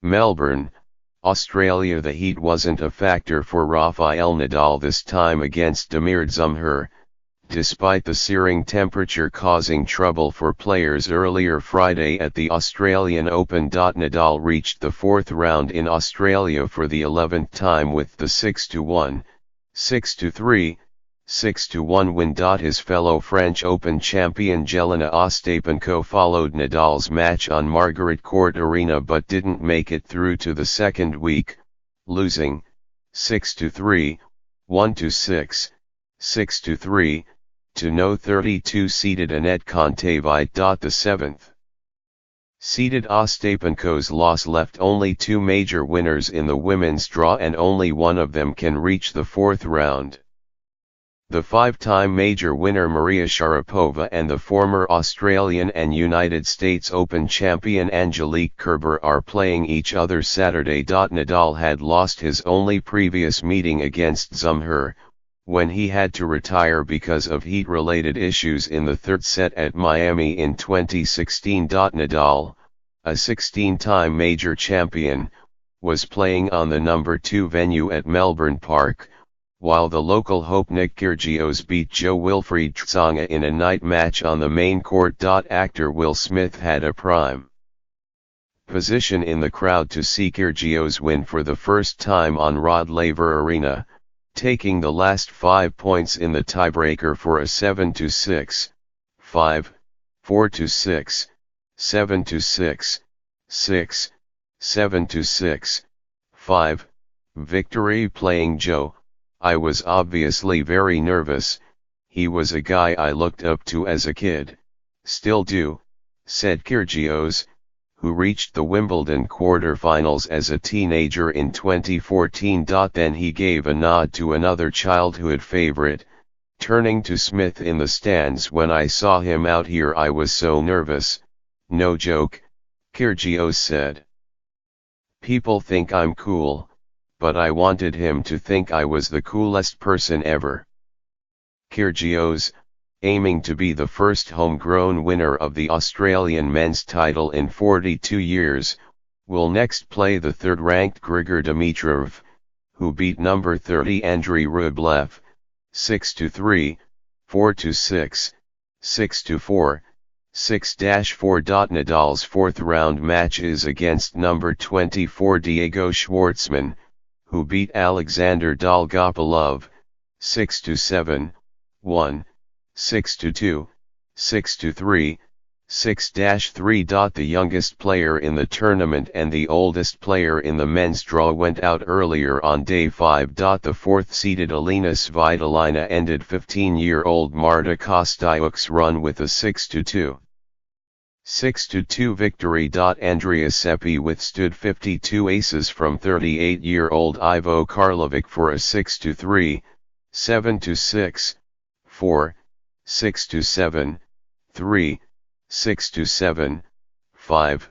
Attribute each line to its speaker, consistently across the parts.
Speaker 1: Melbourne, Australia. The heat wasn't a factor for Rafael Nadal this time against Damir Dzumhur, despite the searing temperature causing trouble for players earlier Friday at the Australian Open. Nadal reached the fourth round in Australia for the 11th time with the 6-1, 6-3, 6-1 win. His fellow French Open champion Jelena Ostapenko followed Nadal's match on Margaret Court Arena but didn't make it through to the second week, losing 6-3, 1-6, 6-3, to no 32-seeded Anett Kontaveit. The 7th seeded Ostapenko's loss left only two major winners in the women's draw, and only one of them can reach the fourth round. The five-time major winner Maria Sharapova and the former Australian and United States Open champion Angelique Kerber are playing each other Saturday. Nadal had lost his only previous meeting against Dzumhur, when he had to retire because of heat-related issues in the third set at Miami in 2016. Nadal, a 16-time major champion, was playing on the number 2 venue at Melbourne Park, while the local hope Nick Kyrgios beat Jo-Wilfried Tsonga in a night match on the main court. Actor Will Smith had a prime position in the crowd to see Kyrgios win for the first time on Rod Laver Arena, taking the last 5 points in the tiebreaker for a 7-6, 5, 4-6, 7-6, 6, 7-6, 5, victory. Playing Joe, I was obviously very nervous. He was a guy I looked up to as a kid, still do, said Kyrgios, who reached the Wimbledon quarterfinals as a teenager in 2014. Then he gave a nod to another childhood favorite, turning to Smith in the stands. When I saw him out here I was so nervous, no joke, Kyrgios said. People think I'm cool, but I wanted him to think I was the coolest person ever. Kyrgios, aiming to be the first homegrown winner of the Australian men's title in 42 years, will next play the third-ranked Grigor Dimitrov, who beat number 30 Andrei Rublev, 6-3, 4-6, 6-4, 6-4. Nadal's fourth-round match is against number 24 Diego Schwartzman, who beat Alexander Dolgopolov, 6-7, 1, 6-2, 6-3, 6-3. The youngest player in the tournament and the oldest player in the men's draw went out earlier on day 5. The fourth-seeded Alina Svitolina ended 15-year-old Marta Kostyuk's run with a 6-2, 6-2 victory. Andrea Seppi withstood 52 aces from 38-year-old Ivo Karlovic for a 6-3, 7-6, 4, 6-7, 3, 6-7, 5,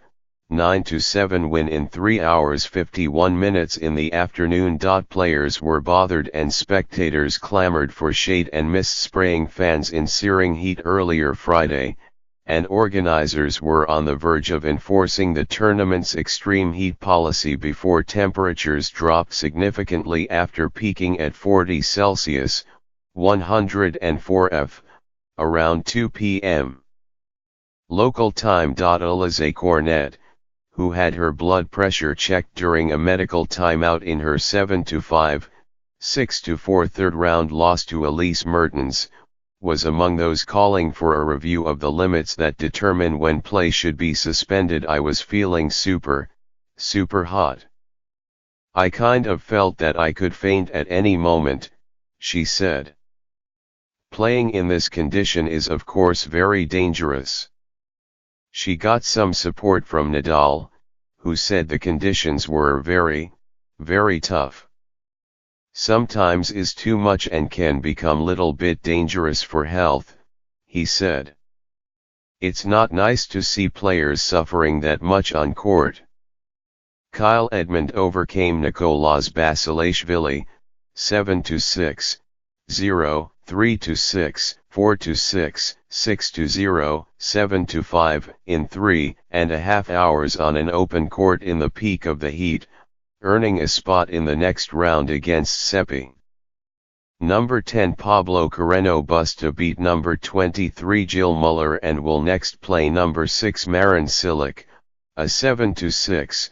Speaker 1: 9-7 win in 3 hours 51 minutes in the afternoon. Players were bothered and spectators clamored for shade and mist spraying fans in searing heat earlier Friday, and organizers were on the verge of enforcing the tournament's extreme heat policy before temperatures dropped significantly after peaking at 40 Celsius, 104 F, around 2 p.m. local time. Alizé Cornet, who had her blood pressure checked during a medical timeout in her 7-5, 6-4 third-round loss to Elise Mertens, was among those calling for a review of the limits that determine when play should be suspended. I was feeling super hot. I kind of felt that I could faint at any moment, she said. Playing in this condition is of course very dangerous. She got some support from Nadal, who said the conditions were very, very tough. Sometimes is too much and can become little bit dangerous for health, he said. It's not nice to see players suffering that much on court. Kyle Edmund overcame Nicolas Basilashvili, 7-6, 0, 3-6, 4-6, 6-0, 7-5 in 3.5 hours on an open court in the peak of the heat, earning a spot in the next round against Seppi. Number 10 Pablo Carreño Busta beat number 23 Jill Muller and will next play number 6 Marin Cilic, a 7-6,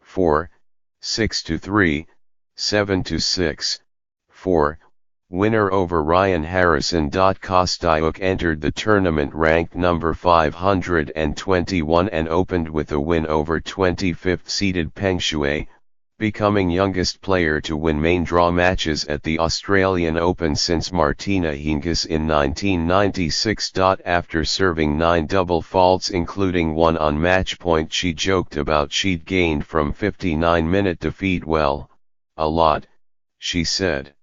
Speaker 1: 4, 6-3, 7-6, 4, winner over Ryan Harrison. Kostyuk entered the tournament ranked number 521 and opened with a win over 25th seeded Peng Shuai, becoming youngest player to win main draw matches at the Australian Open since Martina Hingis in 1996. After serving 9 double faults including one on match point, she joked about she'd gained from 59-minute defeat. "Well, a lot," she said.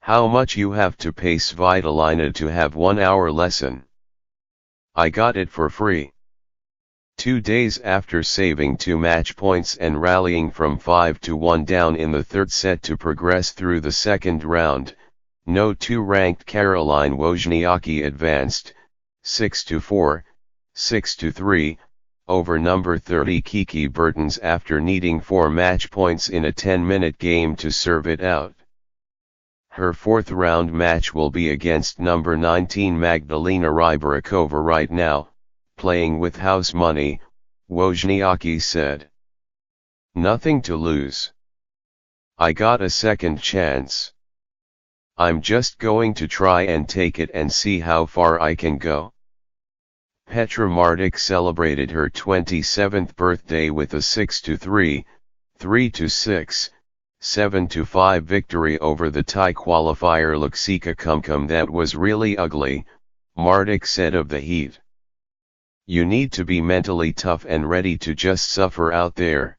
Speaker 1: "How much you have to pay Svitolina to have 1 hour lesson? I got it for free." 2 days after saving 2 match points and rallying from 5-1 down in the third set to progress through the second round, No. 2 ranked Caroline Wozniacki advanced, 6-4, 6-3, over number 30 Kiki Bertens after needing 4 match points in a 10-minute game to serve it out. Her fourth round match will be against number 19 Magdalena Rybarikova. Right now, playing with house money, Wozniacki said. "Nothing to lose. I got a second chance. I'm just going to try and take it and see how far I can go." Petra Martic celebrated her 27th birthday with a 6-3, 3-6, 7-5 victory over the Thai qualifier Luxika Kumkum. "That was really ugly," Martic said of the heat. "You need to be mentally tough and ready to just suffer out there.